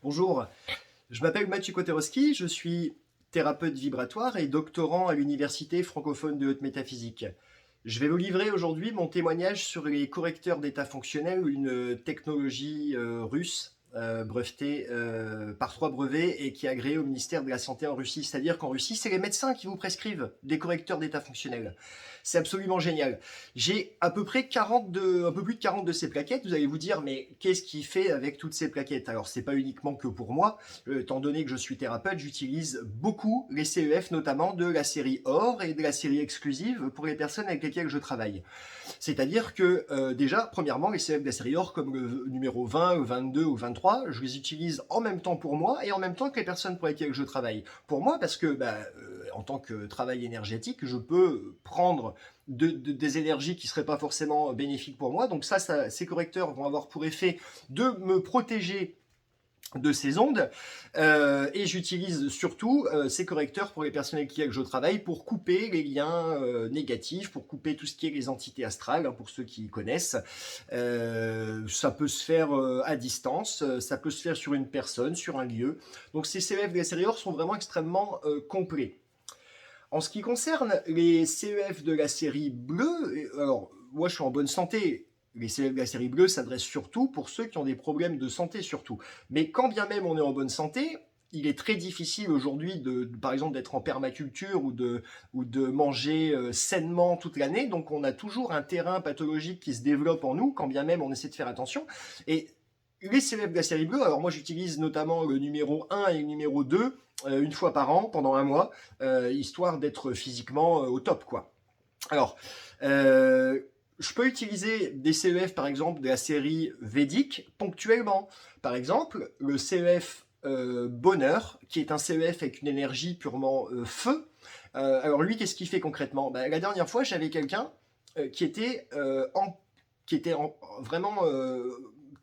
Bonjour, je m'appelle Mathieu Koterowski, je suis thérapeute vibratoire et doctorant à l'Université francophone de haute métaphysique. Je vais vous livrer aujourd'hui mon témoignage sur les correcteurs d'état fonctionnel, une technologie russe brevetée par 3 brevets et qui est agréée au ministère de la Santé en Russie. C'est-à-dire qu'en Russie, c'est les médecins qui vous prescrivent des correcteurs d'état fonctionnel. C'est absolument génial. J'ai à peu près un peu plus de 40 de ces plaquettes. Vous allez vous dire, mais qu'est-ce qu'il fait avec toutes ces plaquettes? Alors, c'est pas uniquement que pour moi. Étant donné que je suis thérapeute, j'utilise beaucoup les CEF, notamment de la série Or et de la série exclusive pour les personnes avec lesquelles je travaille. C'est-à-dire que déjà, premièrement, les CEF de la série Or, comme le numéro 20, 22 ou 23, je les utilise en même temps pour moi et en même temps que les personnes pour lesquelles je travaille. Pour moi, parce que en tant que travail énergétique, je peux prendre des énergies qui ne seraient pas forcément bénéfiques pour moi. Donc ces correcteurs vont avoir pour effet de me protéger de ces ondes et j'utilise surtout ces correcteurs pour les personnes avec qui je travaille pour couper les liens négatifs, pour couper tout ce qui est les entités astrales, hein, pour ceux qui connaissent. Ça peut se faire à distance, ça peut se faire sur une personne, sur un lieu. Donc ces CEF de la série Or sont vraiment extrêmement complets. En ce qui concerne les CEF de la série bleue, alors moi je suis en bonne santé. Les CEF de la série bleue s'adressent surtout pour ceux qui ont des problèmes de santé surtout. Mais quand bien même on est en bonne santé, il est très difficile aujourd'hui, par exemple, d'être en permaculture ou de manger sainement toute l'année. Donc on a toujours un terrain pathologique qui se développe en nous, quand bien même on essaie de faire attention. Et les CEF de la série bleue, alors moi j'utilise notamment le numéro 1 et le numéro 2 une fois par an pendant un mois, histoire d'être physiquement au top, quoi. Alors, je peux utiliser des CEF, par exemple, de la série védique ponctuellement. Par exemple, le CEF Bonheur, qui est un CEF avec une énergie purement feu. Alors lui, qu'est-ce qu'il fait concrètement? La dernière fois, j'avais quelqu'un qui était, vraiment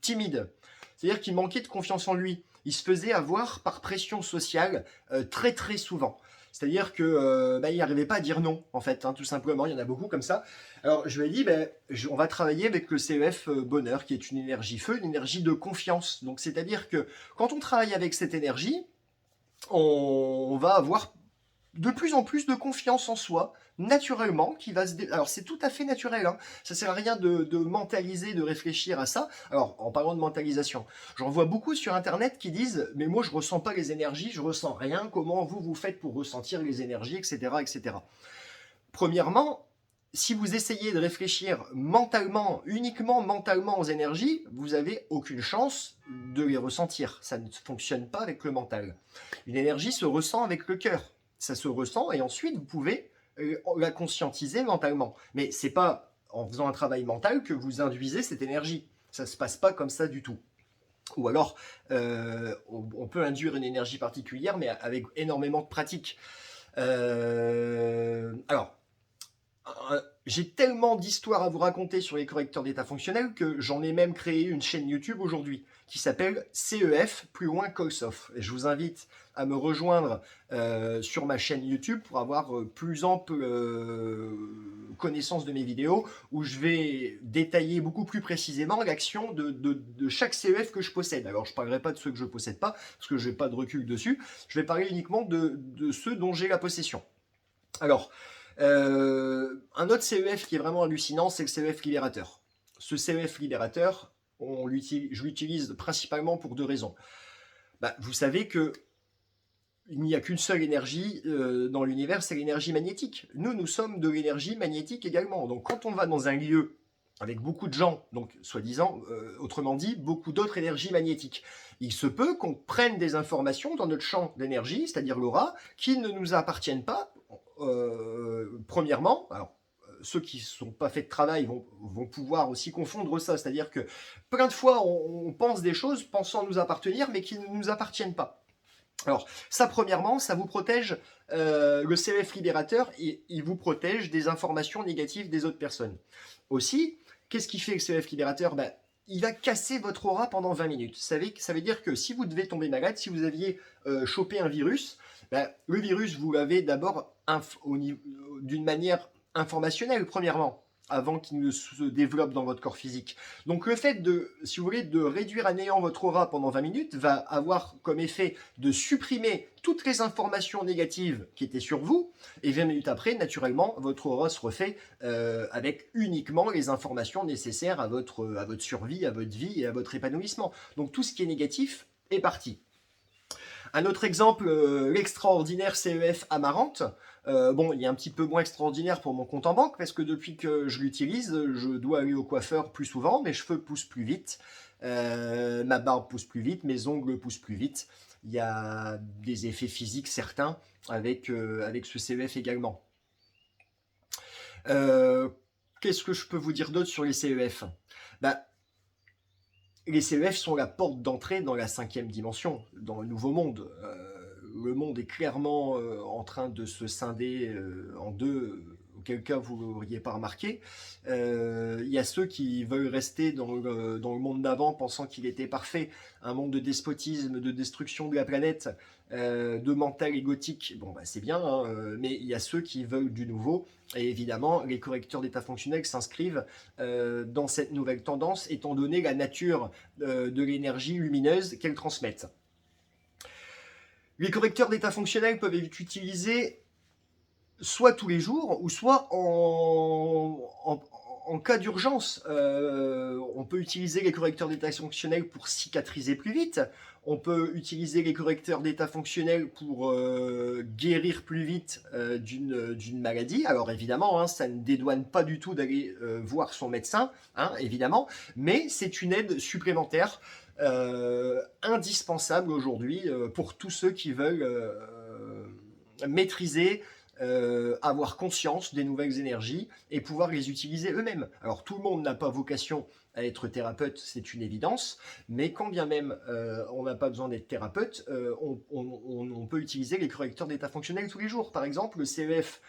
timide. C'est-à-dire qu'il manquait de confiance en lui. Il se faisait avoir par pression sociale très très souvent. C'est-à-dire que il n'arrivait pas à dire non, en fait, hein, tout simplement. Il y en a beaucoup comme ça. Alors je lui ai dit, on va travailler avec le CEF Bonheur, qui est une énergie feu, une énergie de confiance. Donc c'est-à-dire que quand on travaille avec cette énergie, on va avoir de plus en plus de confiance en soi, naturellement, qui va Alors c'est tout à fait naturel, hein. Ça sert à rien de mentaliser, de réfléchir à ça. Alors, en parlant de mentalisation, j'en vois beaucoup sur Internet qui disent « Mais moi, je ressens pas les énergies, je ressens rien, comment vous faites pour ressentir les énergies, etc. etc. » Premièrement, si vous essayez de réfléchir mentalement, uniquement mentalement aux énergies, vous n'avez aucune chance de les ressentir. Ça ne fonctionne pas avec le mental. Une énergie se ressent avec le cœur. Ça se ressent et ensuite vous pouvez la conscientiser mentalement. Mais c'est pas en faisant un travail mental que vous induisez cette énergie. Ça se passe pas comme ça du tout. Ou alors, on peut induire une énergie particulière, mais avec énormément de pratique. Alors, j'ai tellement d'histoires à vous raconter sur les correcteurs d'état fonctionnel que j'en ai même créé une chaîne YouTube aujourd'hui qui s'appelle CEF plus loin Kolsov. Et je vous invite à me rejoindre sur ma chaîne YouTube pour avoir plus ample connaissance de mes vidéos où je vais détailler beaucoup plus précisément l'action de chaque CEF que je possède. Alors je ne parlerai pas de ceux que je ne possède pas parce que je n'ai pas de recul dessus. Je vais parler uniquement de ceux dont j'ai la possession. Alors, un autre CEF qui est vraiment hallucinant, c'est le CEF libérateur. Ce CEF libérateur, je l'utilise principalement pour 2 raisons. Vous savez que il n'y a qu'une seule énergie dans l'univers, c'est l'énergie magnétique. Nous sommes de l'énergie magnétique également. Donc quand on va dans un lieu avec beaucoup de gens, donc soi-disant, autrement dit, beaucoup d'autres énergies magnétiques, il se peut qu'on prenne des informations dans notre champ d'énergie, c'est-à-dire l'aura, qui ne nous appartiennent pas. Premièrement, alors ceux qui ne sont pas faits de travail vont pouvoir aussi confondre ça, c'est-à-dire que plein de fois on pense des choses pensant nous appartenir mais qui ne nous appartiennent pas. Alors ça premièrement, ça vous protège, le CEF libérateur, il vous protège des informations négatives des autres personnes. Aussi, qu'est-ce qui fait le CEF libérateur? Il va casser votre aura pendant 20 minutes. Ça veut dire que si vous devez tomber malade, si vous aviez chopé un virus, le virus, vous l'avez d'abord d'une manière informationnelle, premièrement. avant qu'il ne se développe dans votre corps physique. Donc le fait de, si vous voulez, de réduire à néant votre aura pendant 20 minutes va avoir comme effet de supprimer toutes les informations négatives qui étaient sur vous, et 20 minutes après, naturellement, votre aura se refait avec uniquement les informations nécessaires à votre survie, à votre vie et à votre épanouissement. Donc tout ce qui est négatif est parti. Un autre exemple, l'extraordinaire CEF Amarante. Bon, il est un petit peu moins extraordinaire pour mon compte en banque parce que depuis que je l'utilise, je dois aller au coiffeur plus souvent, mes cheveux poussent plus vite, ma barbe pousse plus vite, mes ongles poussent plus vite. Il y a des effets physiques certains avec ce CEF également. Qu'est-ce que je peux vous dire d'autre sur les CEF? Bah, les CEF sont la porte d'entrée dans la 5e dimension, dans le nouveau monde. Le monde est clairement en train de se scinder en deux, auquel cas vous ne l'auriez pas remarqué. Il y a ceux qui veulent rester dans le monde d'avant pensant qu'il était parfait, un monde de despotisme, de destruction de la planète, de mental égotique. Bon, bah, c'est bien, hein, mais il y a ceux qui veulent du nouveau. Et évidemment, les correcteurs d'état fonctionnel s'inscrivent dans cette nouvelle tendance, étant donné la nature de l'énergie lumineuse qu'elles transmettent. Les correcteurs d'état fonctionnel peuvent être utilisés soit tous les jours, ou soit en cas d'urgence. On peut utiliser les correcteurs d'état fonctionnel pour cicatriser plus vite. On peut utiliser les correcteurs d'état fonctionnel pour guérir plus vite d'une maladie. Alors évidemment, hein, ça ne dédouane pas du tout d'aller voir son médecin, hein, évidemment, mais c'est une aide supplémentaire indispensable aujourd'hui pour tous ceux qui veulent maîtriser, avoir conscience des nouvelles énergies et pouvoir les utiliser eux-mêmes. Alors tout le monde n'a pas vocation à être thérapeute, c'est une évidence, mais quand bien même on n'a pas besoin d'être thérapeute, on peut utiliser les correcteurs d'état fonctionnel tous les jours. Par exemple, le CEF...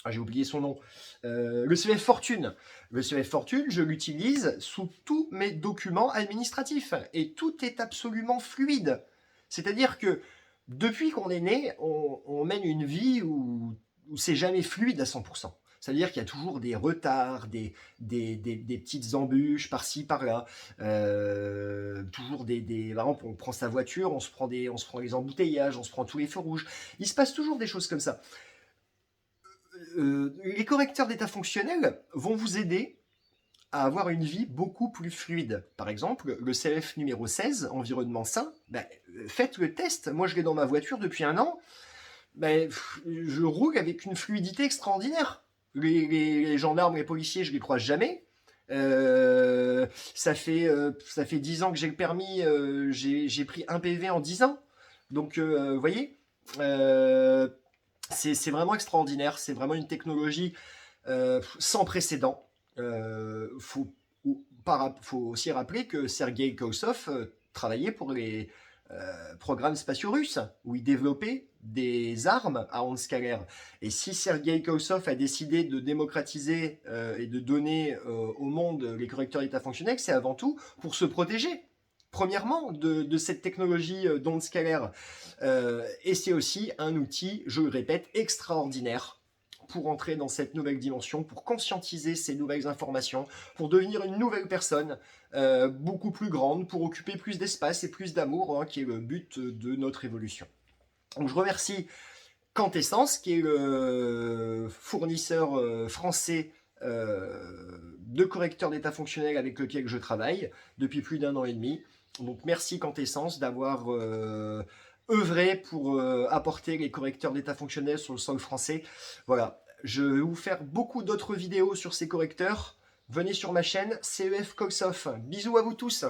j'ai oublié son nom. Le CEF Fortune. Le CEF Fortune, je l'utilise sous tous mes documents administratifs. Et tout est absolument fluide. C'est-à-dire que depuis qu'on est né, on mène une vie où c'est jamais fluide à 100%. C'est-à-dire qu'il y a toujours des retards, des petites embûches par-ci, par-là. Toujours par exemple, on prend sa voiture, on se prend les embouteillages, on se prend tous les feux rouges. Il se passe toujours des choses comme ça. Les correcteurs d'état fonctionnel vont vous aider à avoir une vie beaucoup plus fluide. Par exemple, le CEF numéro 16, environnement sain, faites le test. Moi, je l'ai dans ma voiture depuis 1 an. Je roule avec une fluidité extraordinaire. Les gendarmes, les policiers, je les croise jamais. Ça fait 10 ans que j'ai le permis. J'ai pris 1 PV en 10 ans. Donc, vous voyez, c'est vraiment extraordinaire. C'est vraiment une technologie sans précédent. Faut aussi rappeler que Sergei Kousov travaillait pour les programmes spatiaux russes, où il développait des armes à ondes scalaires. Et si Sergei Kousov a décidé de démocratiser et de donner au monde les correcteurs d'état fonctionnel, c'est avant tout pour se protéger, premièrement, de cette technologie d'ondes scalaires. Et c'est aussi un outil, je le répète, extraordinaire pour entrer dans cette nouvelle dimension, pour conscientiser ces nouvelles informations, pour devenir une nouvelle personne, beaucoup plus grande, pour occuper plus d'espace et plus d'amour, hein, qui est le but de notre évolution. Donc je remercie Quantessence, qui est le fournisseur français de correcteurs d'état fonctionnel avec lequel je travaille depuis plus d'1 an et demi. Donc merci Quantessence d'avoir œuvrer pour apporter les correcteurs d'état fonctionnel sur le sol français. Voilà, je vais vous faire beaucoup d'autres vidéos sur ces correcteurs. Venez sur ma chaîne CEF Kousov. Bisous à vous tous.